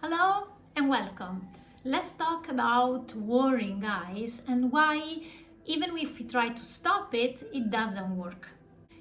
Hello and welcome. Let's talk about worrying, guys, and why, even if we try to stop it, it doesn't work.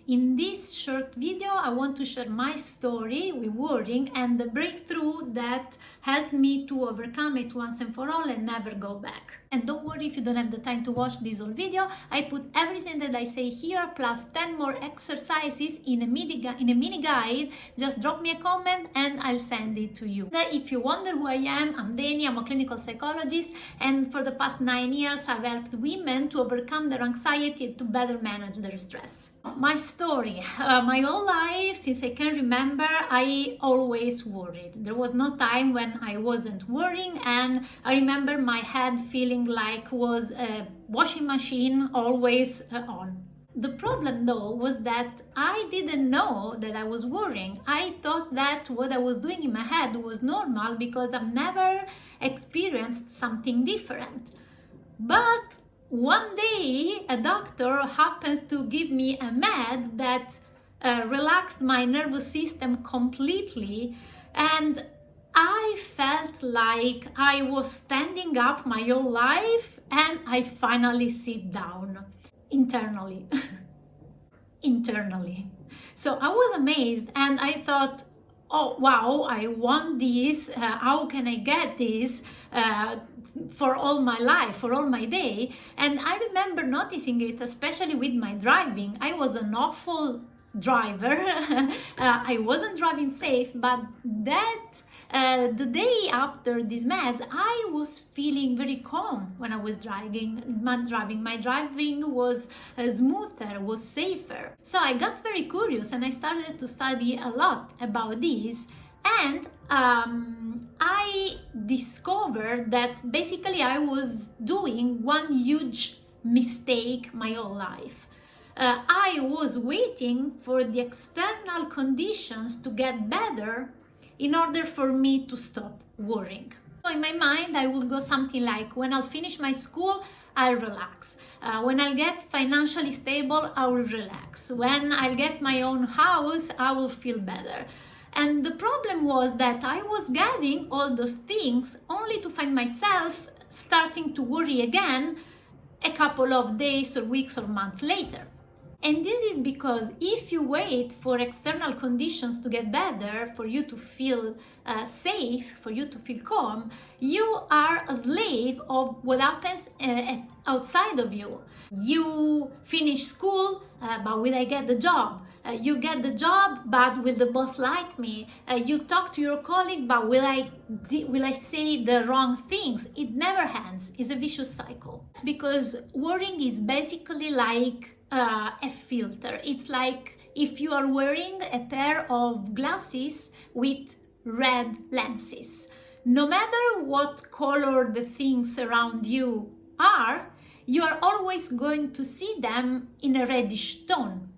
In this short video, I want to share my story with worrying and the breakthrough that helped me to overcome it once and for all and never go back. And don't worry if you don't have the time to watch this whole video. I put everything that I say here plus 10 more exercises in a mini guide. Just drop me a comment and I'll send it to you. If you wonder who I am, I'm Dani, I'm a clinical psychologist, and for the past 9 years I've helped women to overcome their anxiety and to better manage their stress. My story, my whole life, since I can remember, I always worried. There was no time when I wasn't worrying, and I remember my head feeling like was a washing machine always on. The problem though was that I didn't know that I was worrying. I thought that what I was doing in my head was normal because I've never experienced something different. But one day a doctor happens to give me a med that relaxed my nervous system completely, and I felt like I was standing up my whole life and I finally sit down internally. So I was amazed and I thought, oh wow, I want this, how can I get this for all my life, for all my day? And I remember noticing it, especially with my driving. I was an awful driver. I wasn't driving safe, but the day after this mess, I was feeling very calm when I was driving. My driving was smoother, was safer. So I got very curious and I started to study a lot about this. And I discovered that basically I was doing one huge mistake my whole life. I was waiting for the external conditions to get better in order for me to stop worrying. So in my mind, I would go something like, when I'll finish my school, I'll relax. When I'll get financially stable, I will relax. When I'll get my own house, I will feel better. And the problem was that I was getting all those things only to find myself starting to worry again a couple of days or weeks or months later. And this is because if you wait for external conditions to get better, for you to feel safe, for you to feel calm, you are a slave of what happens outside of you. You finish school, but will I get the job? You get the job, but will the boss like me? You talk to your colleague, but will I say the wrong things? It never ends. It's a vicious cycle. It's because worrying is basically like a filter. It's like if you are wearing a pair of glasses with red lenses. No matter what color the things around you are, you are always going to see them in a reddish tone.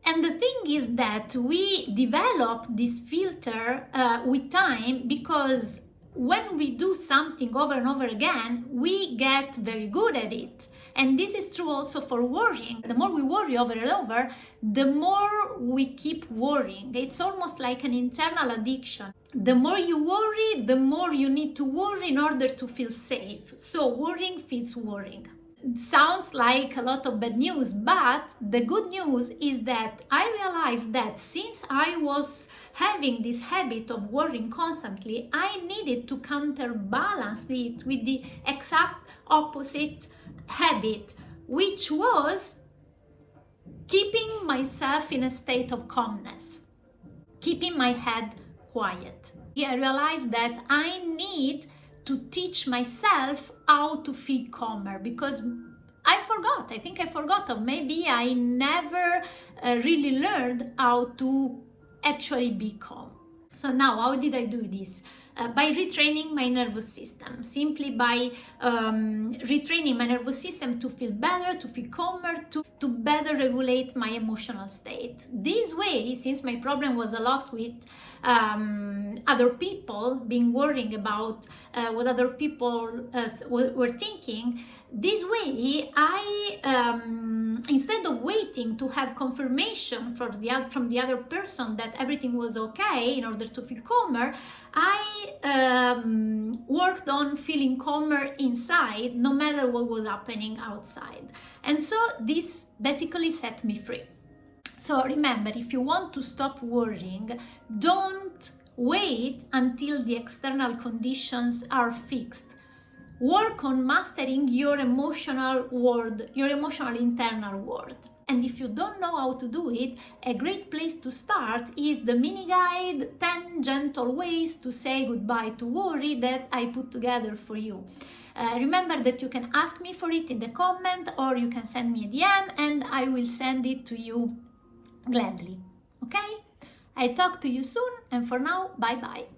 And the thing is that we develop this filter with time because when we do something over and over again, we get very good at it. And this is true also for worrying. The more we worry over and over, the more we keep worrying. It's almost like an internal addiction. The more you worry, the more you need to worry in order to feel safe. So worrying feeds worrying. It sounds like a lot of bad news, but the good news is that I realized that since I was having this habit of worrying constantly, I needed to counterbalance it with the exact opposite habit, which was keeping myself in a state of calmness, keeping my head quiet. I realized that I need to teach myself how to feel calmer because I think I forgot, or maybe I never really learned how to actually be calm. So now, how did I do this? By retraining my nervous system, simply by retraining my nervous system to feel better, to feel calmer, to better regulate my emotional state. This way, since my problem was a lot with other people, being worrying about what other people were thinking, this way I, instead of waiting to have confirmation from the other person that everything was okay in order to feel calmer, I worked on feeling calmer inside no matter what was happening outside. And so this basically set me free. So remember, if you want to stop worrying, don't wait until the external conditions are fixed. Work on mastering your emotional world, your emotional internal world. And if you don't know how to do it, a great place to start is the mini guide 10 gentle ways to say goodbye to worry that I put together for you. Remember that you can ask me for it in the comment, or you can send me a DM and I will send it to you gladly. Okay? I talk to you soon, and for now, bye bye.